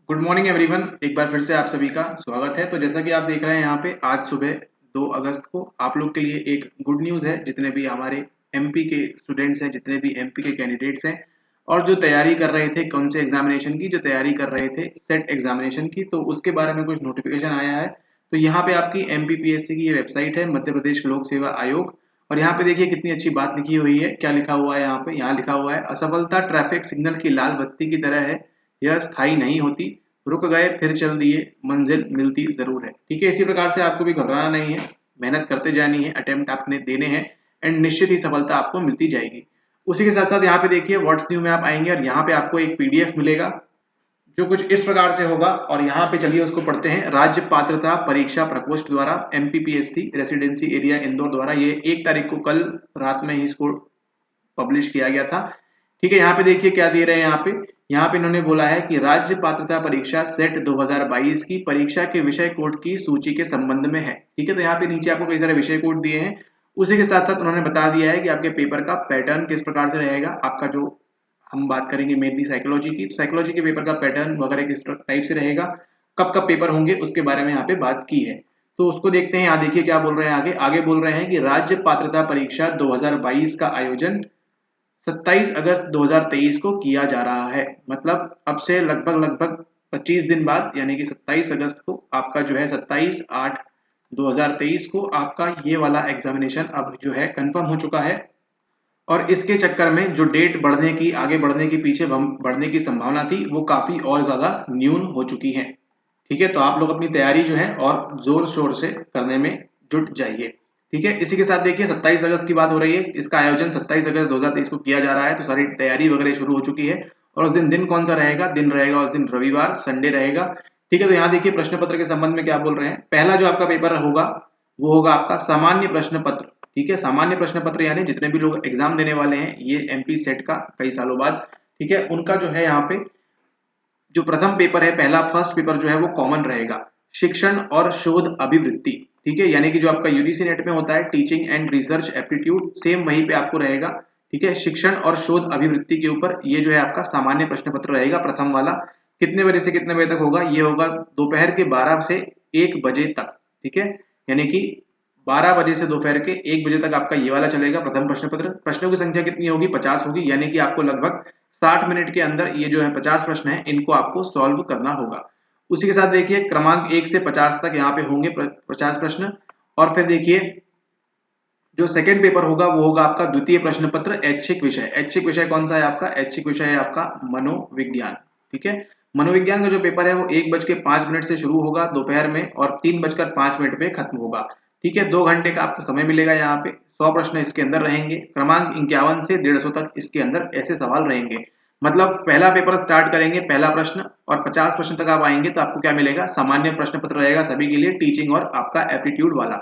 Good morning everyone. एक बार फिर से आप सभी का स्वागत है। तो जैसा कि आप देख रहे हैं यहाँ पे आज सुबह 2 अगस्त को आप लोग के लिए एक गुड न्यूज़ है। जितने भी हमारे एमपी के स्टूडेंट्स हैं, जितने भी एमपी के कैंडिडेट्स हैं और जो तैयारी कर रहे थे कौन से एग्जामिनेशन की, जो तैयारी कर रहे थे सेट एग्जामिनेशन की, तो उसके बारे में कुछ नोटिफिकेशन आया है। तो यहाँ पे आपकी एमपीपीएससी की ये वेबसाइट है, मध्य प्रदेश लोक सेवा आयोग। और यहाँ पे देखिए कितनी अच्छी बात लिखी हुई है। क्या लिखा हुआ है यहाँ पे? यहाँ लिखा हुआ है, असफलता ट्रैफिक सिग्नल की लाल बत्ती की तरह है, यह स्थायी नहीं होती, रुक गए फिर चल दिए, मंजिल मिलती जरूर है। ठीक है, इसी प्रकार से आपको भी घबराना नहीं है, मेहनत करते जानी है, अटेम्प्ट आपने देने हैं एंड निश्चित ही सफलता आपको मिलती जाएगी। उसी के साथ साथ यहाँ पे देखिए व्हाट्स न्यू में आप आएंगे और यहाँ पे आपको एक पीडीएफ मिलेगा जो कुछ इस प्रकार से होगा। और यहाँ पे चलिए उसको पढ़ते हैं। राज्य पात्रता परीक्षा प्रकोष्ठ द्वारा एमपीपीएससी रेसिडेंसी एरिया इंदौर द्वारा ये 1 तारीख को कल रात में ही इसको पब्लिश किया गया था। ठीक है, यहाँ पे देखिए क्या दे रहे हैं। यहाँ पे इन्होंने बोला है कि राज्य पात्रता परीक्षा सेट 2022 की परीक्षा के विषय कोड की सूची के संबंध में है। ठीक है, तो यहाँ पे नीचे आपको कई सारे विषय कोड दिए हैं। उसी के साथ साथ उन्होंने बता दिया है कि आपके पेपर का पैटर्न किस प्रकार से रहेगा। आपका जो हम बात करेंगे मेनली साइकोलॉजी की, साइकोलॉजी के पेपर का पैटर्न वगैरह किस टाइप से रहेगा, कब कब पेपर होंगे, उसके बारे में यहाँ पे बात की है। तो उसको देखते हैं। यहाँ देखिए क्या बोल रहे हैं आगे। आगे बोल रहे हैं कि राज्य पात्रता परीक्षा 2022 का आयोजन 27 अगस्त 2023 को किया जा रहा है। मतलब अब से लगभग 25 दिन बाद, यानी कि 27 अगस्त को आपका जो है 27/8/2023 को आपका ये वाला एग्जामिनेशन अब जो है कंफर्म हो चुका है। और इसके चक्कर में जो डेट बढ़ने की, आगे बढ़ने की, पीछे बढ़ने की संभावना थी, वो काफी और ज्यादा न्यून हो चुकी है। ठीक है, तो आप लोग अपनी तैयारी जो है और जोर शोर से करने में जुट जाइए। ठीक है, इसी के साथ देखिए 27 अगस्त की बात हो रही है। इसका आयोजन 27 अगस्त 2023 को किया जा रहा है, तो सारी तैयारी वगैरह शुरू हो चुकी है। और उस दिन कौन सा रहेगा? दिन रहेगा उस दिन रविवार, संडे रहेगा। ठीक है, तो यहाँ देखिए प्रश्न पत्र के संबंध में क्या बोल रहे हैं। पहला जो आपका पेपर होगा वो होगा आपका सामान्य प्रश्न पत्र। ठीक है, सामान्य प्रश्न पत्र यानी जितने भी लोग एग्जाम देने वाले हैं ये एमपी सेट का कई सालों बाद, ठीक है, उनका जो है यहाँ पे जो प्रथम पेपर है, पहला फर्स्ट पेपर जो है वो कॉमन रहेगा, शिक्षण और शोध अभिवृत्ति। ठीक है, यानी कि जो आपका यूजीसी नेट में होता है teaching and research aptitude, same वहीं पे आपको रहेगा। ठीक है, शिक्षण और शोध अभिवृत्ति के ऊपर ये जो है आपका सामान्य प्रश्न पत्र रहेगा प्रथम वाला। कितने बजे से कितने बजे तक होगा? ये होगा दोपहर के 12 से 1 बजे तक। ठीक है, यानी कि 12 बजे से दोपहर के 1 बजे तक आपका ये वाला चलेगा प्रथम प्रश्न पत्र। प्रश्नों की संख्या कितनी होगी? 50 होगी, यानी कि आपको लगभग 60 मिनट के अंदर ये जो है 50 प्रश्न है इनको आपको सॉल्व करना होगा। उसी के साथ देखिए क्रमांक 1 से 50 तक यहाँ पे होंगे 50 प्रश्न। और फिर देखिए जो सेकंड पेपर होगा वो होगा आपका द्वितीय प्रश्न पत्र ऐच्छिक विषय। ऐच्छिक विषय कौन सा है आपका? ऐच्छिक विषय है आपका मनोविज्ञान। ठीक है, मनोविज्ञान का जो पेपर है वो 1:05 से शुरू होगा दोपहर में और 3:05 पे खत्म होगा। ठीक है, 2 घंटे का आपको समय मिलेगा। यहाँ पे 100 प्रश्न इसके अंदर रहेंगे। क्रमांक 51 से 150 तक इसके अंदर ऐसे सवाल रहेंगे। मतलब पहला पेपर स्टार्ट करेंगे, पहला प्रश्न, और 50 प्रश्न तक आप आएंगे तो आपको क्या मिलेगा? सामान्य प्रश्न पत्र रहेगा सभी के लिए, टीचिंग और आपका एप्टीट्यूड वाला।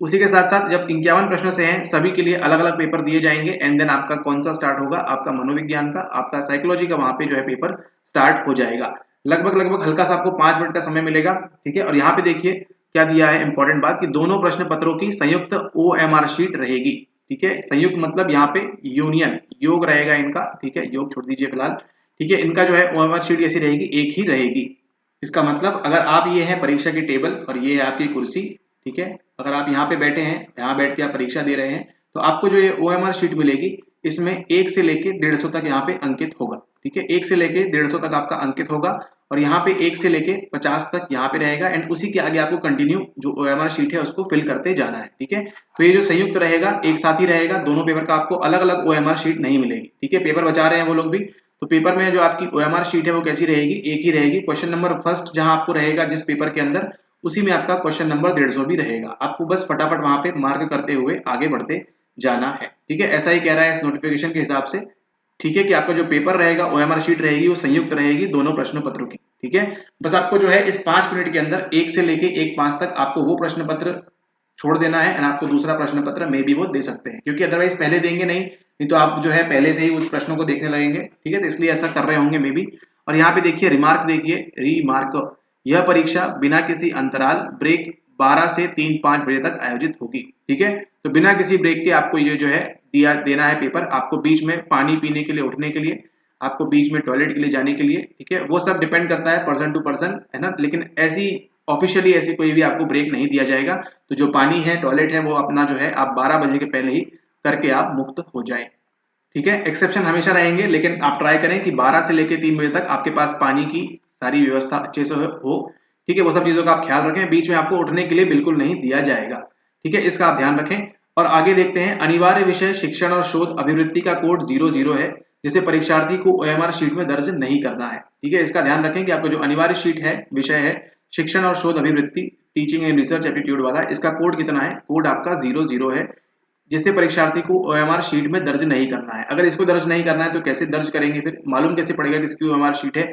उसी के साथ साथ जब 51 प्रश्न से हैं सभी के लिए अलग अलग पेपर दिए जाएंगे एंड देन आपका कौन सा स्टार्ट होगा? आपका मनोविज्ञान का, आपका साइकोलॉजी का वहां पे जो है पेपर स्टार्ट हो जाएगा। लगभग हल्का सा आपको 5 मिनट का समय मिलेगा। ठीक है, और यहाँ पे देखिए क्या दिया है इंपॉर्टेंट बात, कि दोनों प्रश्न पत्रों की संयुक्त ओएमआर शीट रहेगी। ठीक है, संयुक्त मतलब यहाँ पे यूनियन, योग रहेगा इनका। ठीक है, योग छोड़ दीजिए फिलहाल। ठीक है, इनका जो है ओएमआर शीट कैसी रहेगी? एक ही रहेगी। इसका मतलब अगर आप ये है परीक्षा की टेबल और ये है आपकी कुर्सी, ठीक है, अगर आप यहाँ पे बैठे हैं, यहाँ बैठ के आप परीक्षा दे रहे हैं, तो आपको जो ये ओएमआर शीट मिलेगी इसमें 1 से लेके 150 तक यहाँ पे अंकित होगा। ठीक है, 1 से लेके 150 तक आपका अंकित होगा और यहाँ पे 1 से लेके 50 तक यहाँ पे रहेगा एंड उसी के आगे आपको कंटिन्यू जो ओएमआर शीट है उसको फिल करते जाना है। ठीक है, तो ये जो संयुक्त रहेगा एक साथ ही रहेगा, दोनों पेपर का आपको अलग अलग ओएमआर शीट नहीं मिलेगी। ठीक है, पेपर बचा रहे हैं वो लोग भी, तो पेपर में जो आपकी ओएमआर शीट है वो कैसी रहेगी? एक ही रहेगी। क्वेश्चन नंबर फर्स्ट जहां आपको रहेगा जिस पेपर के अंदर, उसी में आपका क्वेश्चन नंबर 150 भी रहेगा। आपको बस फटाफट वहां पे मार्क करते हुए आगे बढ़ते जाना है। ठीक है, ऐसा ही कह रहा है इस नोटिफिकेशन के हिसाब से। ठीक है, कि आपका जो पेपर रहेगा ओएमआर शीट रहेगी वो संयुक्त रहेगी दोनों प्रश्न पत्रों की। ठीक है, बस आपको जो है इस 5 मिनट के अंदर 1 से लेके 1:05 तक आपको वो प्रश्न पत्र छोड़ देना है एंड आपको दूसरा प्रश्न पत्र में भी वो दे सकते हैं, क्योंकि अदरवाइज पहले देंगे नहीं तो आप जो है पहले से ही उस प्रश्नों को देखने लगेंगे। ठीक है, तो इसलिए ऐसा कर रहे होंगे मे बी। और यहाँ पे देखिए रिमार्क, देखिए रिमार्क, यह परीक्षा बिना किसी अंतराल ब्रेक 12 से 3-5 बजे तक आयोजित होगी। ठीक है, तो बिना किसी ब्रेक के आपको ये जो है दिया देना है पेपर। आपको बीच में पानी पीने के लिए, उठने के लिए, आपको बीच में टॉयलेट के लिए जाने के लिए, ठीक है, वो सब डिपेंड करता है पर्सन टू पर्सन, है ना। लेकिन ऐसी ऑफिशियली ऐसी कोई भी आपको ब्रेक नहीं दिया जाएगा। तो जो पानी है, टॉयलेट है, वो अपना जो है आप 12 बजे के पहले ही करके आप मुक्त हो जाए, ठीक है। एक्सेप्शन हमेशा रहेंगे, लेकिन आप ट्राई करें कि 12 से लेकर 3 बजे तक आपके पास पानी की सारी व्यवस्था अच्छे से हो, ठीक है। वो सब चीजों का आप ख्याल रखें, बीच में आपको उठने के लिए बिल्कुल नहीं दिया जाएगा, ठीक है, इसका आप ध्यान रखें। और आगे देखते हैं, अनिवार्य विषय शिक्षण और शोध अभिवृत्ति का कोड 00 है, जिसे परीक्षार्थी को OMR शीट में दर्ज नहीं करना है, ठीक है। इसका ध्यान रखें कि आपको जो अनिवार्य शीट है, विषय है शिक्षण और शोध अभिवृत्ति, टीचिंग एंड रिसर्च एप्टीट्यूड वाला, इसका कोड कितना है, कोड आपका 00 है, जिससे परीक्षार्थी को OMR शीट में दर्ज नहीं करना है। अगर इसको दर्ज नहीं करना है तो कैसे दर्ज करेंगे, फिर मालूम कैसे पड़ेगा किसकी OMR शीट है,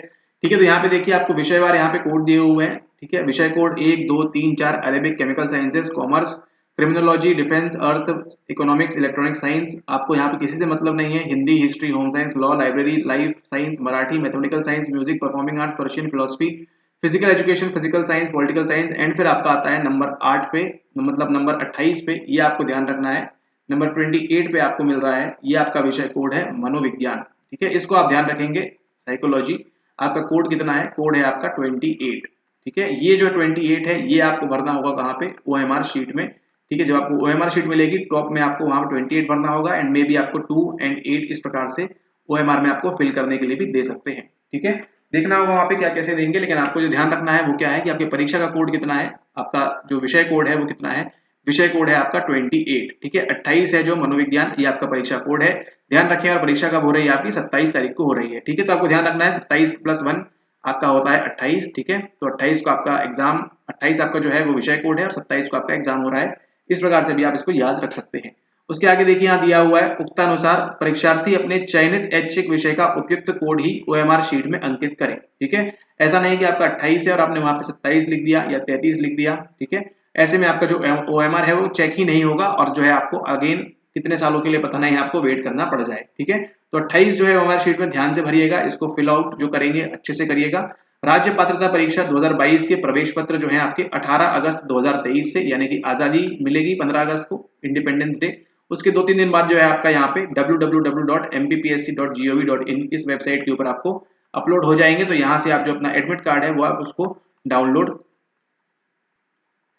ठीक है। तो यहाँ पे देखिए आपको विषयवार यहाँ पे कोड दिए हुए हैं, ठीक है। विषय code 1, 2, 3, 4 Arabic, chemical sciences, commerce, criminology, defence, earth, economics, electronic science, आपको यहाँ पे किसी से मतलब नहीं है, Hindi, history, home science, law, library, life science, Marathi, mathematical science, music, performing arts, Persian, philosophy, physical education, physical science, political science, and फिर आपका आता है नंबर 8 पे, मतलब नंबर 28 पे, ये आपको ध्यान रखना है। नंबर 28 पे आपको मिल रहा है, ये आपका विषय कोड है मनोविज्ञान, ठीक है, इसको आप ध्यान रखेंगे। साइकोलॉजी आपका कोड कितना है, कोड है आपका 28, ठीक है। ये जो 28 है, ये आपको भरना होगा कहाँ पे, OMR शीट में, ठीक है। जब आपको OMR शीट मिलेगी, टॉप में आपको वहां पर 28 भरना होगा, एंड मे बी आपको 2 और 8 इस प्रकार से OMR में आपको फिल करने के लिए भी दे सकते हैं, ठीक है। देखना होगा वहां पे क्या कैसे देंगे, लेकिन आपको जो ध्यान रखना है वो क्या है कि आपकी परीक्षा का कोड कितना है, आपका जो विषय कोड है वो कितना है, विषय कोड है आपका 28, ठीक है। 28 है जो मनोविज्ञान, ये आपका परीक्षा कोड है, ध्यान रखें। और परीक्षा कब हो रही है आपकी, 27 तारीख को हो रही है, ठीक है। तो आपको ध्यान रखना है 27 + 1 आपका होता है 28, ठीक है। तो 28 को आपका एग्जाम, 28 आपका जो है वो विषय कोड है, और 27 को आपका एग्जाम हो रहा है, इस प्रकार से भी आप इसको याद रख सकते हैं। उसके आगे देखिए यहाँ दिया हुआ है, उक्तानुसार परीक्षार्थी अपने चयनित ऐच्छिक विषय का उपयुक्त कोड ही OMR शीट में अंकित करें, ठीक है। ऐसा नहीं कि आपका 28 है और आपने वहां पे 27 लिख दिया या 33 लिख दिया, ठीक है। ऐसे में आपका जो OMR है वो चेक ही नहीं होगा, और जो है आपको अगेन कितने सालों के लिए पता नहीं आपको वेट करना पड़ जाए, ठीक है। तो 28 जो है OMR शीट में ध्यान से भरिएगा, इसको फिल आउट जो करेंगे अच्छे से करिएगा। राज्य पात्रता परीक्षा 2022 के प्रवेश पत्र जो है आपके 18 अगस्त 2023 से, यानी कि आजादी मिलेगी 15 अगस्त को, इंडिपेंडेंस डे, उसके 2-3 दिन बाद जो है आपका यहाँ पे www.mppsc.gov.in इस वेबसाइट के ऊपर आपको अपलोड हो जाएंगे। तो यहाँ से आप जो अपना एडमिट कार्ड है वो आप उसको डाउनलोड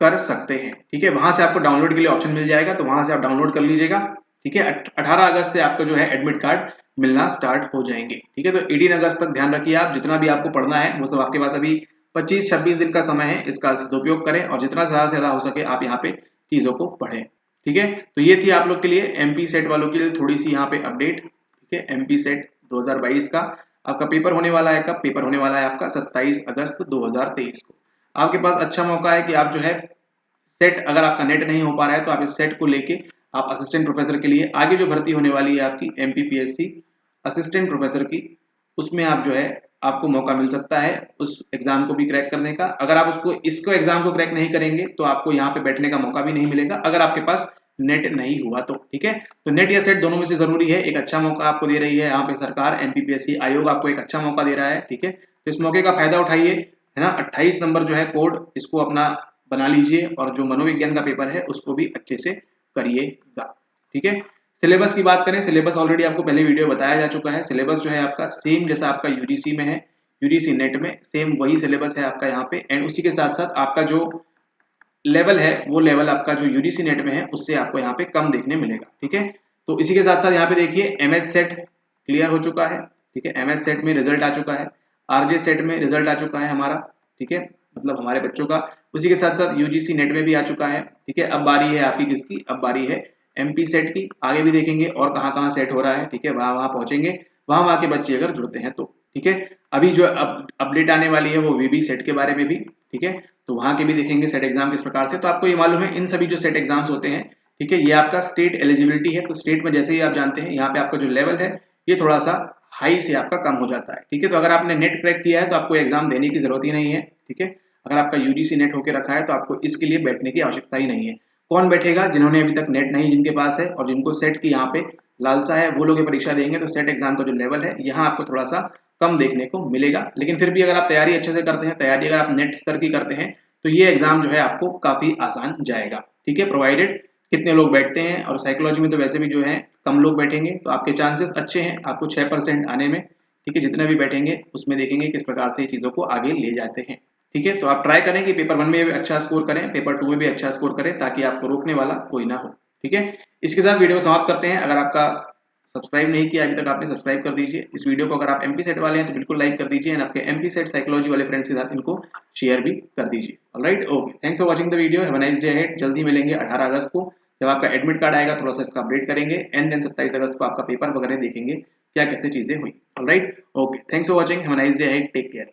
कर सकते हैं, ठीक है। वहां से आपको डाउनलोड के लिए ऑप्शन मिल जाएगा, तो वहां से आप डाउनलोड कर लीजिएगा, ठीक है। 18 अगस्त से आपको जो है एडमिट कार्ड मिलना स्टार्ट हो जाएंगे, ठीक है। तो 18 अगस्त तक ध्यान रखिए, आप जितना भी आपको पढ़ना है वो सब आपके पास अभी 25-26 दिन का समय है, इसका सदुपयोग करें और जितना ज्यादा से ज्यादा हो सके आप यहाँ पे चीजों को पढ़ें, ठीक है। तो ये थी आप लोग के लिए MP सेट वालों के लिए थोड़ी सी यहाँ पे अपडेट, ठीक है। MP सेट 2022 का आपका पेपर होने वाला है, कब पेपर होने वाला है आपका 27 अगस्त 2023 को। आपके पास अच्छा मौका है कि आप जो है सेट, अगर आपका नेट नहीं हो पा रहा है तो आप इस सेट को लेके आप असिस्टेंट प्रोफेसर के लिए आगे जो भर्ती होने वाली है आपकी MPPSC असिस्टेंट प्रोफेसर की, उसमें आप जो है आपको मौका मिल सकता है उस एग्जाम को भी क्रैक करने का। अगर आप इसको एग्जाम को क्रैक नहीं करेंगे तो आपको यहाँ पे बैठने का मौका भी नहीं मिलेगा, अगर आपके पास नेट नहीं हुआ तो, ठीक है। तो नेट या सेट दोनों में से जरूरी है, एक अच्छा मौका आपको दे रही है यहाँ पे सरकार, MPPSC आयोग आपको एक अच्छा मौका दे रहा है, ठीक है। तो इस मौके का फायदा उठाइए, है ना। 28 नंबर जो है कोड, इसको अपना बना लीजिए, और जो मनोविज्ञान का पेपर है उसको भी अच्छे से करिएगा, ठीक है। सिलेबस की बात करें, सिलेबस ऑलरेडी आपको पहले वीडियो बताया जा चुका है। सिलेबस जो है आपका सेम जैसा आपका UGC में है, UGC नेट में सेम वही सिलेबस है आपका यहाँ पे, एंड उसी के साथ साथ आपका जो लेवल है वो लेवल आपका जो UGC नेट में है उससे आपको यहाँ पे कम देखने मिलेगा, ठीक है। तो इसी के साथ साथ यहाँ पे देखिए MH सेट क्लियर हो चुका है, ठीक है। MH सेट में रिजल्ट आ चुका है, RJ सेट में रिजल्ट आ चुका है हमारा, ठीक है, मतलब हमारे बच्चों का। उसी के साथ साथ UGC नेट में भी आ चुका है, ठीक है। अब बारी है आपकी किसकी, अब बारी है MP सेट की। आगे भी देखेंगे और कहाँ कहाँ सेट हो रहा है, ठीक है, वहां वहां पहुंचेंगे, वहां के बच्चे अगर जुड़ते हैं तो, ठीक है। अभी जो अपडेट आने वाली है वो VB सेट के बारे में भी, ठीक है। तो वहां के भी देखेंगे सेट एग्जाम किस प्रकार से। तो आपको ये मालूम है इन सभी जो सेट एग्जाम्स होते हैं, ठीक है, ये आपका स्टेट एलिजिबिलिटी है। तो स्टेट में जैसे ही आप जानते हैं यहाँ पे आपका जो लेवल है ये थोड़ा सा हाई से आपका कम हो जाता है, ठीक है। तो अगर आपने नेट क्रैक किया है तो आपको एग्जाम देने की जरूरत ही नहीं है, ठीक है। अगर आपका UGC नेट होकर रखा है तो आपको इसके लिए बैठने की आवश्यकता ही नहीं है। कौन बैठेगा, जिन्होंने अभी तक नेट नहीं जिनके पास है और जिनको सेट की यहाँ पे लालसा है, वो लोग परीक्षा देंगे। तो सेट एग्जाम का जो लेवल है यहाँ आपको थोड़ा सा कम देखने को मिलेगा, लेकिन फिर भी अगर आप तैयारी अच्छे से करते हैं, तैयारी अगर आप नेट स्तर की करते हैं तो ये एग्जाम जो है आपको काफी आसान जाएगा, ठीक है, प्रोवाइडेड कितने लोग बैठते हैं। और साइकोलॉजी में तो वैसे भी जो है कम लोग बैठेंगे, तो आपके चांसेस अच्छे हैं आपको 6% आने में, ठीक है, जितने भी बैठेंगे उसमें देखेंगे किस प्रकार से चीज़ों को आगे ले जाते हैं। ठीक है, तो आप ट्राई करें कि पेपर 1 में भी अच्छा स्कोर करें, पेपर 2 में भी अच्छा स्कोर करें, ताकि आपको रोकने वाला कोई ना हो। ठीक है, इसके साथ वीडियो को समाप्त करते हैं। अगर आपका सब्सक्राइब नहीं किया अभी तक आपने, सब्सक्राइब कर दीजिए। इस वीडियो को अगर आप एमपी सेट वाले हैं तो बिल्कुल लाइक कर दीजिए, एंड आपके एमपी सेट साइकोलॉजी वाले फ्रेंड्स के साथ इनको शेयर भी कर दीजिए। Alright, okay, thanks for watching the video, have a nice day ahead. जल्दी मिलेंगे 18 अगस्त को, जब आपका एडमिट कार्ड आएगा थोड़ा सा इसका अपडेट करेंगे, एंड देन 27 अगस्त को आपका पेपर वगैरह देखेंगे क्या कैसे चीजें हुई। Alright, okay, thanks for watching, have a nice day ahead, take care.